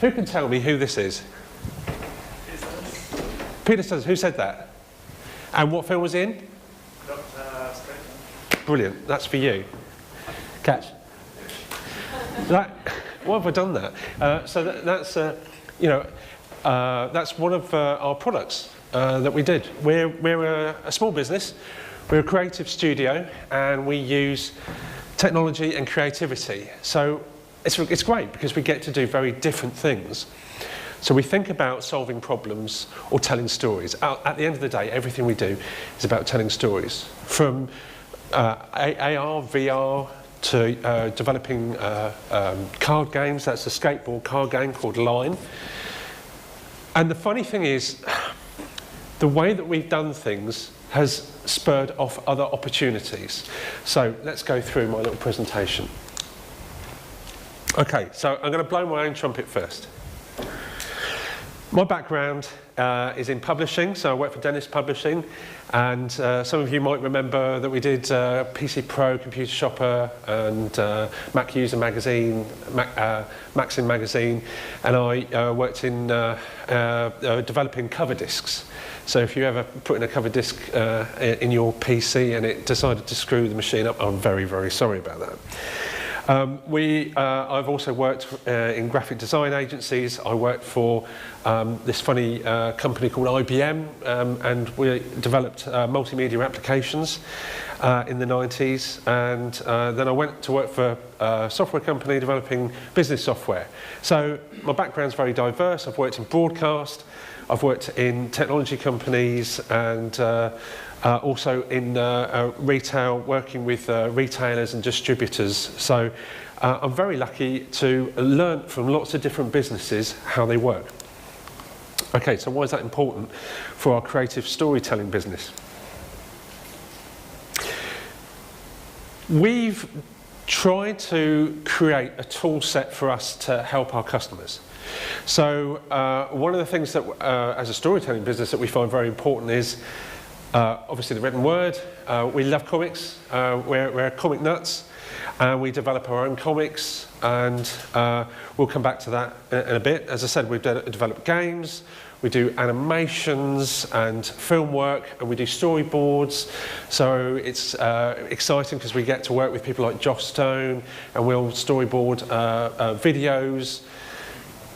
Who can tell me who this is? Peter Sellers. Who said that? And what film was he in? Brilliant. That's for you. Catch. Why have I done that? So that's that's one of our products that we did. We're a small business. We're a creative studio, and we use technology and creativity. So it's great because we get to do very different things. So we think about solving problems or telling stories. At the end of the day, everything we do is about telling stories. From AR, VR, to developing card games. That's a skateboard card game called Line. And the funny thing is, the way that we've done things has spurred off other opportunities. So let's go through my little presentation. Okay, so I'm going to blow my own trumpet first. My background is in publishing, so I work for Dennis Publishing, and some of you might remember that we did PC Pro, Computer Shopper, and Mac User Magazine, Maxim Magazine, and I worked in developing cover discs. So if you ever put in a cover disc in your PC and it decided to screw the machine up, I'm very, very sorry about that. I've also worked in graphic design agencies. I worked for this funny company called IBM, and we developed multimedia applications in the 90s. And then I went to work for a software company developing business software. So my background's very diverse. I've worked in broadcast, I've worked in technology companies, and also in retail, working with retailers and distributors. So I'm very lucky to learn from lots of different businesses how they work. Okay, so why is that important for our creative storytelling business? We've tried to create a tool set for us to help our customers. So one of the things that, as a storytelling business, that we find very important is obviously the written word. We love comics. We're comic nuts, and we develop our own comics, and we'll come back to that in a bit. As I said, we've developed games, we do animations and film work, and we do storyboards. So it's exciting because we get to work with people like Josh Stone, and we'll storyboard videos.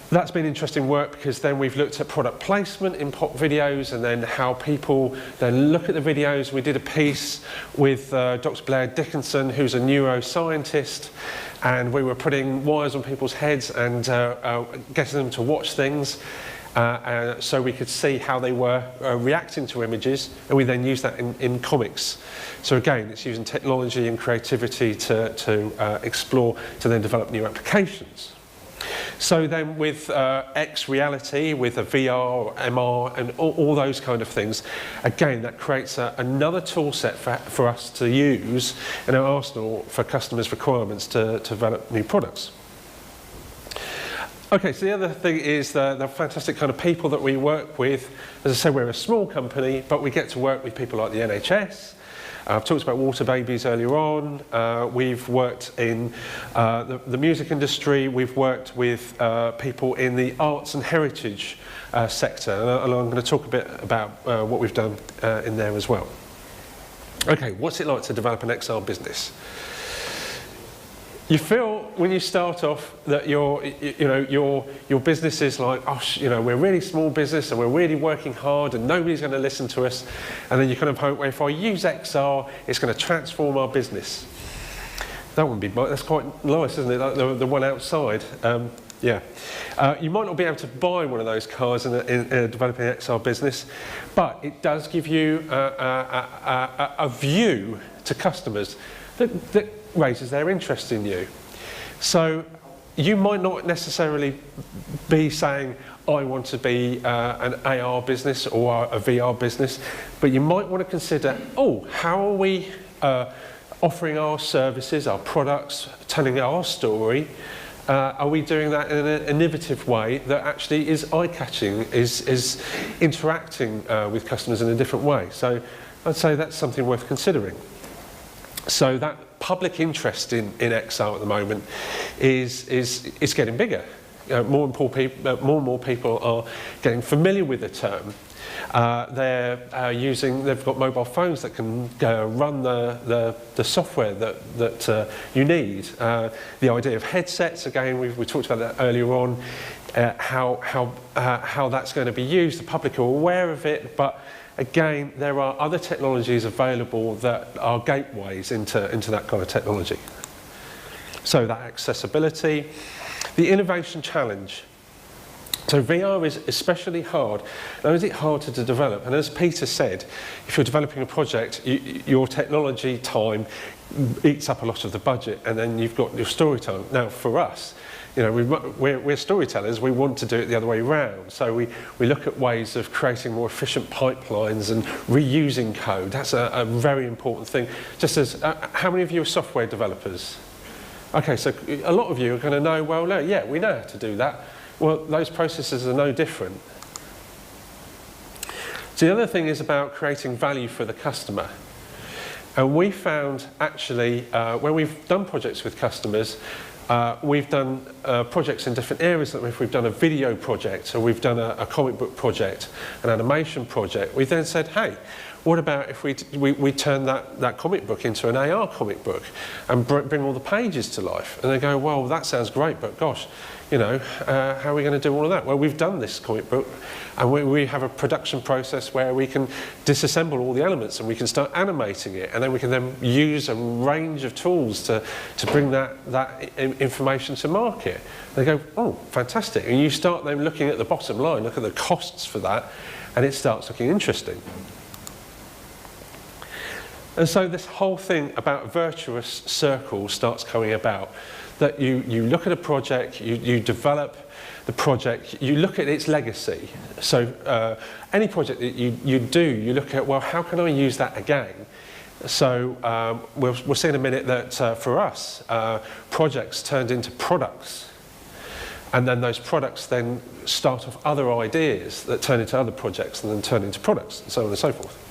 That's been interesting work because then we've looked at product placement in pop videos, and then how people then look at the videos. We did a piece with Dr. Blair Dickinson, who's a neuroscientist, and we were putting wires on people's heads and getting them to watch things so we could see how they were reacting to images, and we then used that in comics. So again, it's using technology and creativity to explore, to then develop new applications. So then with X reality, with a VR, MR, and all those kind of things, again, that creates another tool set for us to use in our arsenal for customers' requirements to develop new products. Okay, so the other thing is the fantastic kind of people that we work with. As I said, we're a small company, but we get to work with people like the NHS. I've talked about water babies earlier on. We've worked in the music industry. We've worked with people in the arts and heritage sector. And I'm going to talk a bit about what we've done in there as well. Okay, what's it like to develop an XR business? You feel when you start off that your business is like, oh, we're a really small business and we're really working hard and nobody's going to listen to us. And then you kind of hope, well, if I use XR, it's going to transform our business. That wouldn't be, that's quite nice, isn't it? Like the one outside. Yeah. You might not be able to buy one of those cars in a developing XR business, but it does give you a view to customers that raises their interest in you. So you might not necessarily be saying, I want to be an AR business or a VR business, but you might want to consider, oh, how are we offering our services, our products, telling our story? Are we doing that in an innovative way that actually is eye-catching, is interacting with customers in a different way? So I'd say that's something worth considering. So that public interest in XR at the moment is getting bigger. more and more people are getting familiar with the term. They've got mobile phones that can run the software that you need. The idea of headsets, again, we talked about that earlier on, how that's going to be used. The public are aware of it, but again, there are other technologies available that are gateways into that kind of technology. So that accessibility, the innovation challenge. So VR is especially hard. Not only is it harder to develop, and as Peter said, if you're developing a project, your technology time eats up a lot of the budget, and then you've got your story time. Now, for us, you know, we're storytellers. We want to do it the other way around. So we look at ways of creating more efficient pipelines and reusing code. That's a very important thing. Just as how many of you are software developers? Okay, so a lot of you are going to know, well, no, yeah, we know how to do that. Well, those processes are no different. So the other thing is about creating value for the customer. And we found, actually, when we've done projects with customers, we've done projects in different areas. If we've done a video project, or we've done a comic book project, an animation project, we then said, hey, what about if we turn that comic book into an AR comic book and bring all the pages to life? And they go, well, that sounds great, but gosh, you know, how are we going to do all of that? Well, we've done this comic book, and we have a production process where we can disassemble all the elements and we can start animating it, and then we can then use a range of tools to bring that information to market. They go, oh, fantastic. And you start then looking at the bottom line, look at the costs for that, and it starts looking interesting. And so this whole thing about virtuous circle starts coming about. That you look at a project, you develop the project, you look at its legacy. So any project that you do, you look at, well, how can I use that again? So we'll see in a minute that for us, projects turned into products. And then those products then start off other ideas that turn into other projects and then turn into products, and so on and so forth.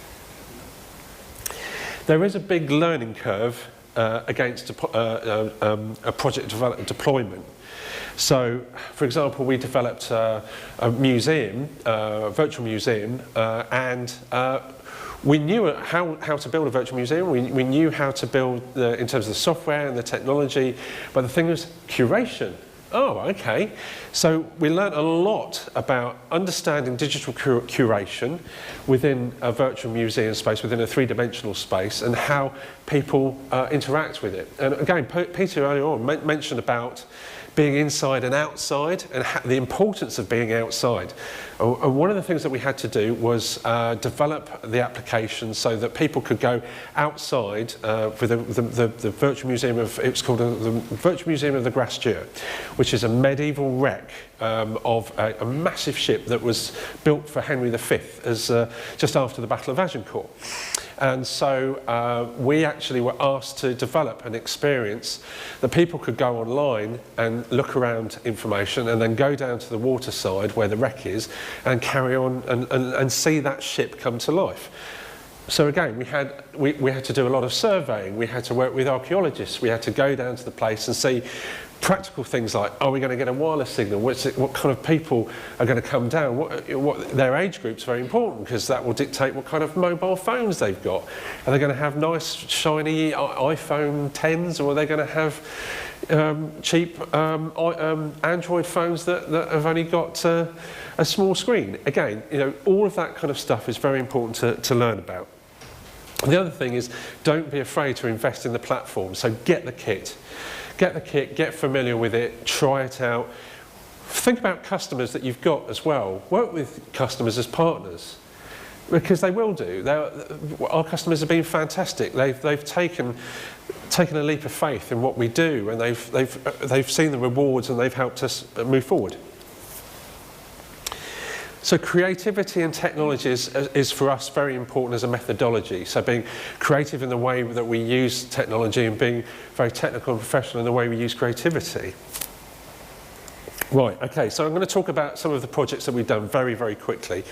There is a big learning curve against a project deployment. So, for example, we developed a museum, a virtual museum, and we knew how to build a virtual museum. We knew how to build in terms of the software and the technology, but the thing was curation. Oh, okay. So we learned a lot about understanding digital curation within a virtual museum space, within a three-dimensional space, and how people interact with it. And again, Peter earlier on mentioned about being inside and outside, and the importance of being outside. And one of the things that we had to do was develop the application so that people could go outside with the virtual museum of, it's called the Virtual Museum of the Grasture, which is a medieval wreck of a massive ship that was built for Henry V as just after the Battle of Agincourt. And so we actually were asked to develop an experience that people could go online and look around information and then go down to the waterside where the wreck is and carry on and see that ship come to life. So again, we had to do a lot of surveying. We had to work with archaeologists. We had to go down to the place and see practical things like, are we going to get a wireless signal? What kind of people are going to come down? What their age group's very important, because that will dictate what kind of mobile phones they've got. Are they going to have nice, shiny iPhone 10s, or are they going to have cheap Android phones that have only got a small screen? Again, you know, all of that kind of stuff is very important to learn about. The other thing is, don't be afraid to invest in the platform. So get the kit. Get the kit, get familiar with it, try it out. Think about customers that you've got as well. Work with customers as partners, because they will do. Our customers have been fantastic. They've taken a leap of faith in what we do, and they've seen the rewards, and they've helped us move forward. So creativity and technology is for us very important as a methodology. So being creative in the way that we use technology and being very technical and professional in the way we use creativity. Right, okay, so I'm going to talk about some of the projects that we've done very, very quickly.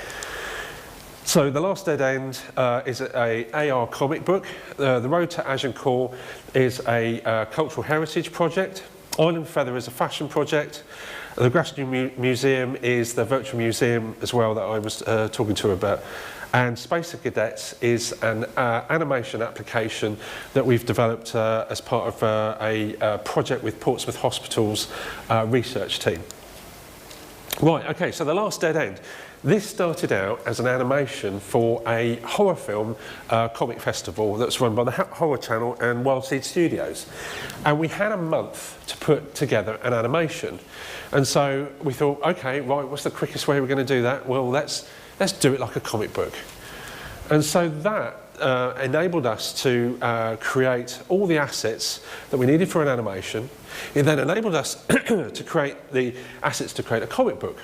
So The Last Dead End is an AR comic book. The Road to Agincourt is a cultural heritage project. Island Feather is a fashion project. The Grasshopper Museum is the virtual museum as well that I was talking to about. And Space of Cadets is an animation application that we've developed as part of a project with Portsmouth Hospital's research team. Right, okay, so The Last Dead End. This started out as an animation for a horror film comic festival that's run by the Horror Channel and Wild Seed Studios. And we had a month to put together an animation. And so we thought, okay, right, what's the quickest way we're going to do that? Well, let's do it like a comic book. And so that enabled us to create all the assets that we needed for an animation. It then enabled us to create the assets to create a comic book.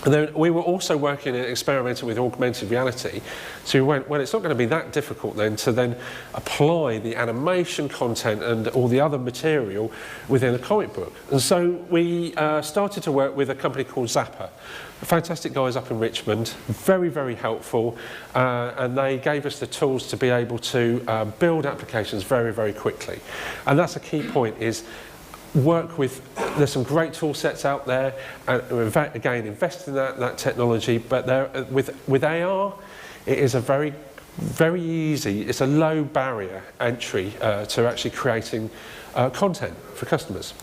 And then we were also working and experimenting with augmented reality. So we went, well, it's not going to be that difficult then to then apply the animation content and all the other material within a comic book. And so we started to work with a company called Zapper. Fantastic guys up in Richmond, very, very helpful, and they gave us the tools to be able to build applications very, very quickly. And that's a key point, is work with, there's some great tool sets out there, and again, invest in that technology, but there, with AR, it is a very easy, it's a low barrier entry to actually creating content for customers.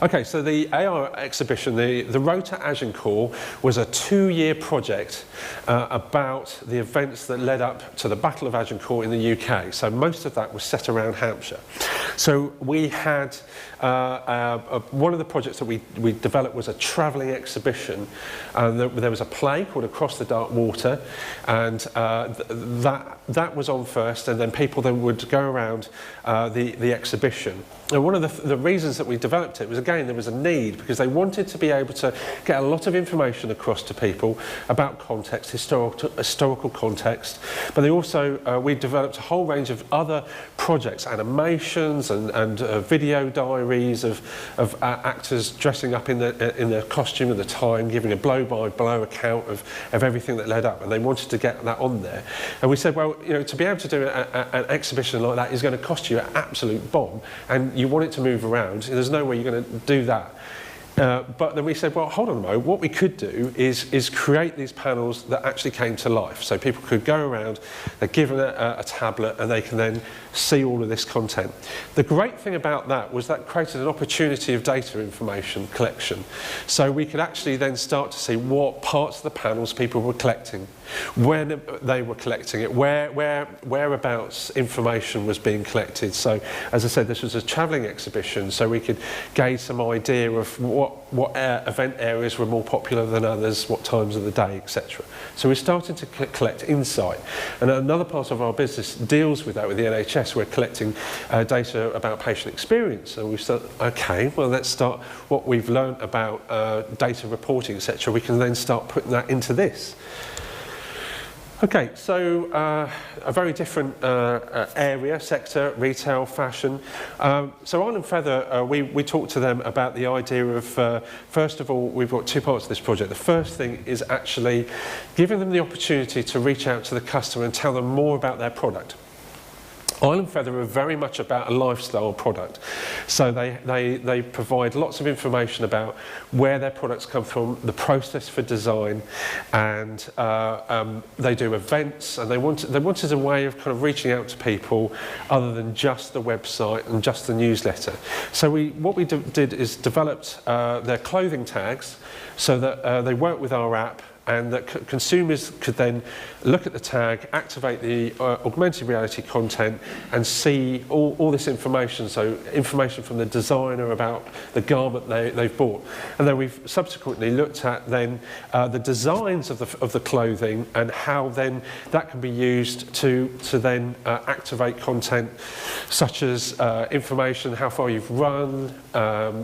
Okay, so the AR exhibition, the Road to Agincourt, was a 2-year project about the events that led up to the Battle of Agincourt in the UK. So most of that was set around Hampshire. So we had, one of the projects that we developed was a travelling exhibition. There was a play called Across the Dark Water, and that was on first, and then people then would go around the exhibition. And one of the reasons that we developed it was, again, there was a need, because they wanted to be able to get a lot of information across to people about context, historical context, but they also, we developed a whole range of other projects, animations and video diaries of actors dressing up in their costume at the time, giving a blow-by-blow account of everything that led up, and they wanted to get that on there. And we said, well, you know, to be able to do an exhibition like that is going to cost you an absolute bomb, and you want it to move around. There's no way you're going to do that. But then we said, well, hold on a moment, what we could do is create these panels that actually came to life. So people could go around, they're given a tablet, and they can then see all of this content. The great thing about that was that created an opportunity of data information collection. So we could actually then start to see what parts of the panels people were collecting, when they were collecting it, whereabouts information was being collected. So, as I said, this was a travelling exhibition, so we could gauge some idea of what event areas were more popular than others, what times of the day, etc. So we're starting to collect insight. And another part of our business deals with that with the NHS. We're collecting data about patient experience. And we said, okay, well, let's start what we've learned about data reporting, etc. We can then start putting that into this. Okay, so a very different area, sector, retail, fashion. So Iron Feather, we talked to them about the idea of, first of all, we've got two parts of this project. The first thing is actually giving them the opportunity to reach out to the customer and tell them more about their product. Iron Feather are very much about a lifestyle product. So they provide lots of information about where their products come from, the process for design, and they do events, and they wanted a way of kind of reaching out to people other than just the website and just the newsletter. So what we did is developed their clothing tags so that they work with our app, and that consumers could then look at the tag, activate the augmented reality content, and see all this information, so information from the designer about the garment they've bought. And then we've subsequently looked at then the designs of the clothing, and how then that can be used to then activate content such as information, how far you've run,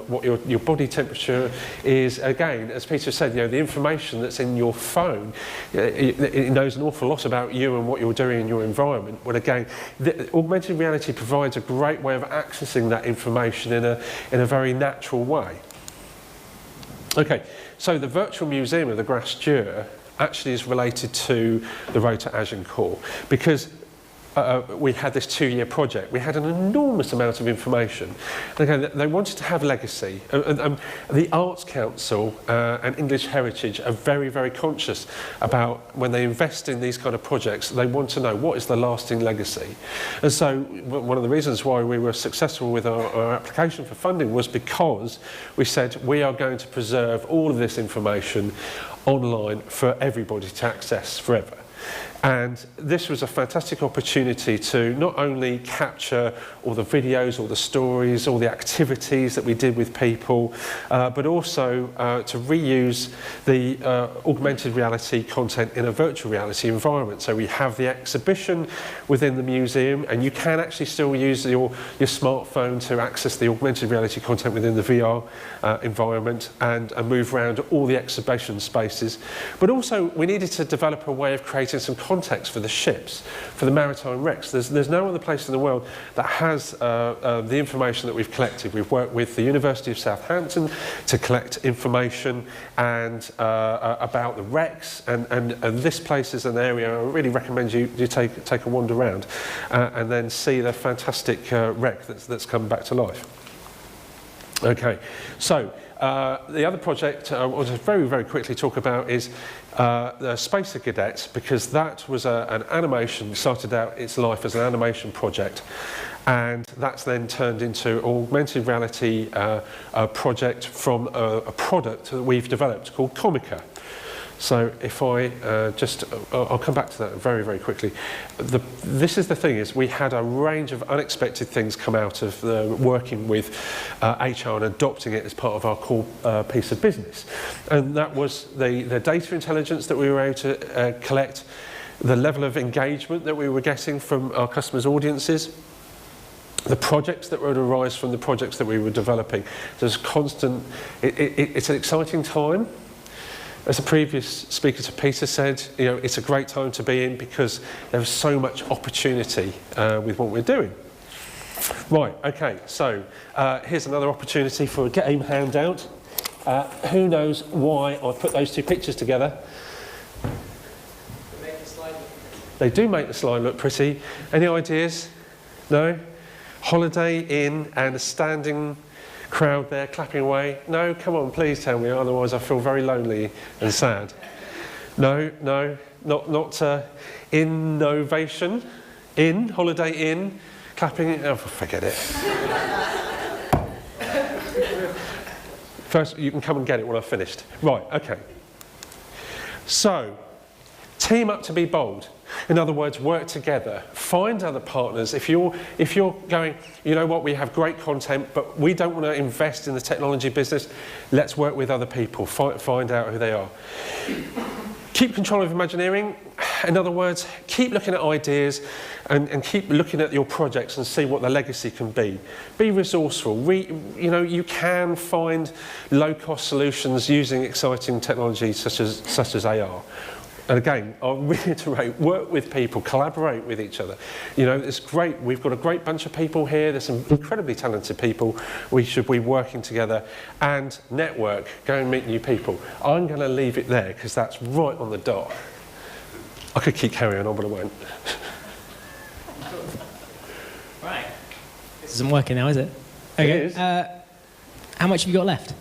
what your body temperature is. Again, as Peter said, you know, the information that's in your phone, it knows an awful lot about you and what you're doing in your environment. But again, augmented reality provides a great way of accessing that information in a very natural way. Okay, so the virtual museum of the Grasshopper actually is related to the Road to Agincourt, because we had this 2-year project. We had an enormous amount of information. And they wanted to have legacy. The Arts Council and English Heritage are very, very conscious about when they invest in these kind of projects, they want to know what is the lasting legacy. And so one of the reasons why we were successful with our application for funding was because we said we are going to preserve all of this information online for everybody to access forever. And this was a fantastic opportunity to not only capture all the videos, all the stories, all the activities that we did with people, but also to reuse the augmented reality content in a virtual reality environment. So we have the exhibition within the museum, and you can actually still use your smartphone to access the augmented reality content within the VR environment and move around all the exhibition spaces. But also we needed to develop a way of creating some context for the ships, for the maritime wrecks. There's no other place in the world that has the information that we've collected. We've worked with the University of Southampton to collect information and about the wrecks, and this place is an area I really recommend you take a wander around and then see the fantastic wreck that's come back to life. Okay, so the other project I want to very, very quickly talk about is the Spacer Cadets, because that was an animation, started out its life as an animation project, and that's then turned into an augmented reality project from a product that we've developed called Comica. So if I I'll come back to that very, very quickly. This is the thing, is we had a range of unexpected things come out of working with HR and adopting it as part of our core piece of business. And that was the data intelligence that we were able to collect, the level of engagement that we were getting from our customers' audiences, the projects that would arise from the projects that we were developing. There's constant, it's an exciting time. As the previous speaker to Peter said, you know, it's a great time to be in because there's so much opportunity with what we're doing. Right, okay, so here's another opportunity for a game handout. Who knows why I put those two pictures together? They make the slide look pretty. They do make the slide look pretty. Any ideas? No? Holiday Inn and a standing crowd there clapping away. No, come on, please tell me, otherwise I feel very lonely and sad. No, not innovation. Holiday Inn, clapping. Oh, forget it. First, you can come and get it when I've finished. Right, okay. So, team up to be bold. In other words, work together. Find other partners. If you're going, you know what, we have great content, but we don't want to invest in the technology business, let's work with other people. Find out who they are. Keep control of Imagineering. In other words, keep looking at ideas and keep looking at your projects and see what the legacy can be. Be resourceful. You know, you can find low-cost solutions using exciting technology such as AR. And again, I'll reiterate, work with people, collaborate with each other. You know, it's great. We've got a great bunch of people here. There's some incredibly talented people. We should be working together and network, go and meet new people. I'm going to leave it there because that's right on the dot. I could keep carrying on, but I won't. Right. This isn't working now, is it? Okay. It is. How much have you got left?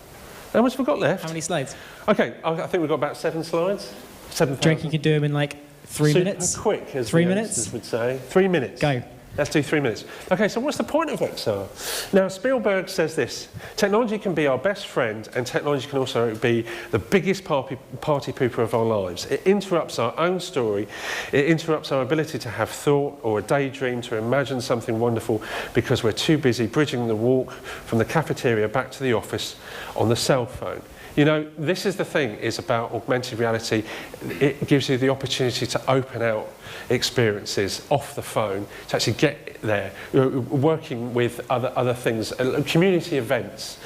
How much have we got left? How many slides? Okay, I think we've got about 7 slides. 7,000. Do you reckon you could do them in like 3 minutes? Super quick, as 3 the minutes? youngsters would say. 3 minutes. Go. Let's do 3 minutes. Okay, so what's the point of XR? Now, Spielberg says this: technology can be our best friend, and technology can also be the biggest party pooper of our lives. It interrupts our own story. It interrupts our ability to have thought or a daydream, to imagine something wonderful, because we're too busy bridging the walk from the cafeteria back to the office on the cell phone. You know, this is the thing, is about augmented reality. It gives you the opportunity to open out experiences off the phone, to actually get there, working with other things, community events.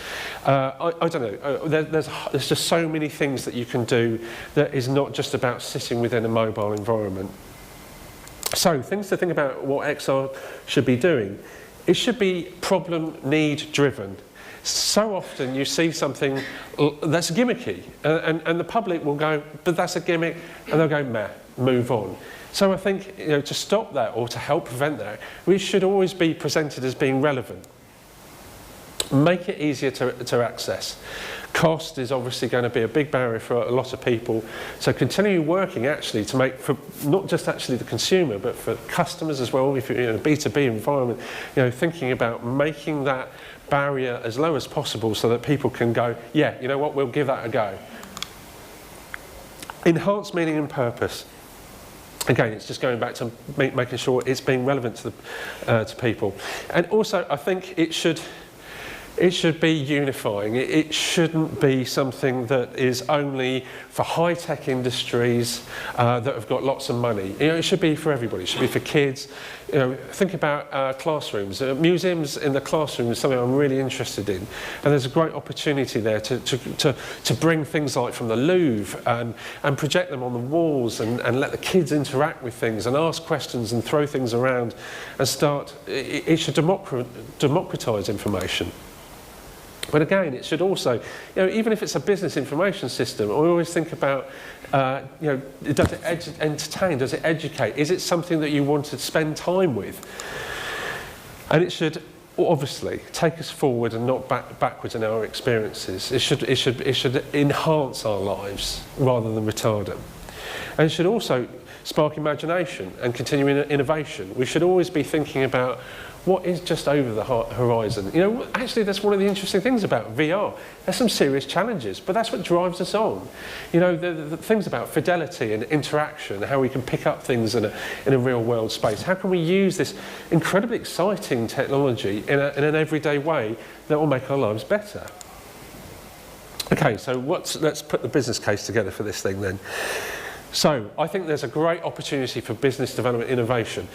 I don't know, there's just so many things that you can do that is not just about sitting within a mobile environment. So, things to think about what XR should be doing. It should be problem, need driven. So often you see something that's gimmicky, and the public will go, but that's a gimmick, and they'll go, meh, move on. So I think, to stop that or to help prevent that, we should always be presented as being relevant. Make it easier to access. Cost is obviously going to be a big barrier for a lot of people, so continue working actually to make, for not just actually the consumer, but for customers as well, if you're in a B2B environment, thinking about making that barrier as low as possible so that people can go, yeah, you know what, we'll give that a go. Enhance meaning and purpose. Again, it's just going back to making sure it's being relevant to people. And also, I think it should be unifying. It shouldn't be something that is only for high-tech industries that have got lots of money. It should be for everybody. It should be for kids. Think about classrooms. Museums in the classroom is something I'm really interested in. And there's a great opportunity there to bring things like from the Louvre and project them on the walls and let the kids interact with things and ask questions and throw things around and start. It should democratise information. But again, it should also, even if it's a business information system, I always think about, does it entertain, does it educate, is it something that you want to spend time with? And it should obviously take us forward and not backwards in our experiences. It should enhance our lives rather than retard them. And it should also spark imagination and continuing innovation. We should always be thinking about what is just over the horizon. Actually, that's one of the interesting things about VR. There's some serious challenges, but that's what drives us on. The things about fidelity and interaction, how we can pick up things in a real world space. How can we use this incredibly exciting technology in an everyday way that will make our lives better? Okay, so let's put the business case together for this thing then. So I think there's a great opportunity for business development innovation.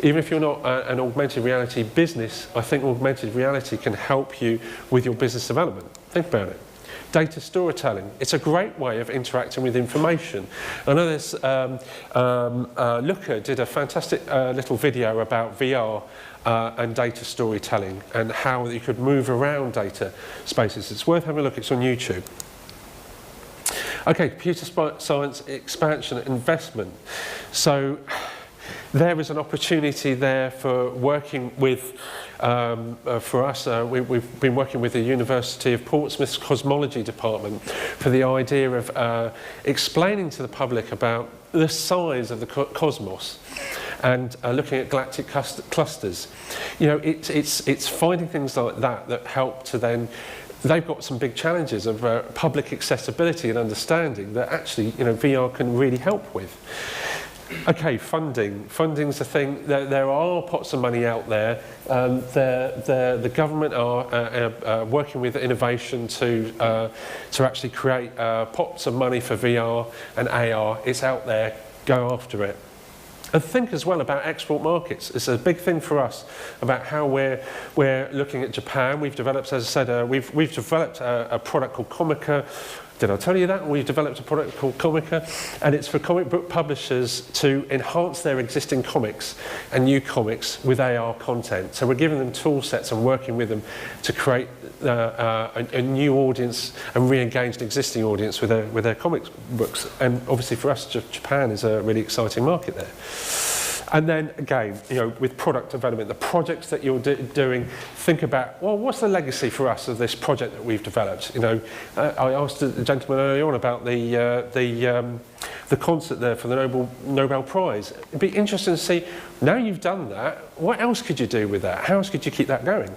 Even if you're not an augmented reality business, I think augmented reality can help you with your business development. Think about it. Data storytelling. It's a great way of interacting with information. I know there's Luca did a fantastic little video about VR and data storytelling and how you could move around data spaces. It's worth having a look. It's on YouTube. Okay, computer science expansion investment. So there is an opportunity there for working with, for us, we've been working with the University of Portsmouth's Cosmology Department for the idea of explaining to the public about the size of the cosmos and looking at galactic clusters. It's finding things like that help to then. They've got some big challenges of public accessibility and understanding that actually, VR can really help with. Okay, funding. Funding's a thing. There are pots of money out there. The government are working with innovation to actually create pots of money for VR and AR. It's out there. Go after it. And think as well about export markets. It's a big thing for us about how we're looking at Japan. We've developed, as I said, we've developed a product called Comica. Did I tell you that? We've developed a product called Comica, and it's for comic book publishers to enhance their existing comics and new comics with AR content. So we're giving them tool sets and working with them to create a new audience and re-engage an existing audience with their comic books. And obviously for us, Japan is a really exciting market there. And then again, with product development, the projects that you're doing, think about, well, what's the legacy for us of this project that we've developed? I asked the gentleman earlier on about the concert there for the Nobel Prize. It'd be interesting to see, now you've done that, what else could you do with that? How else could you keep that going?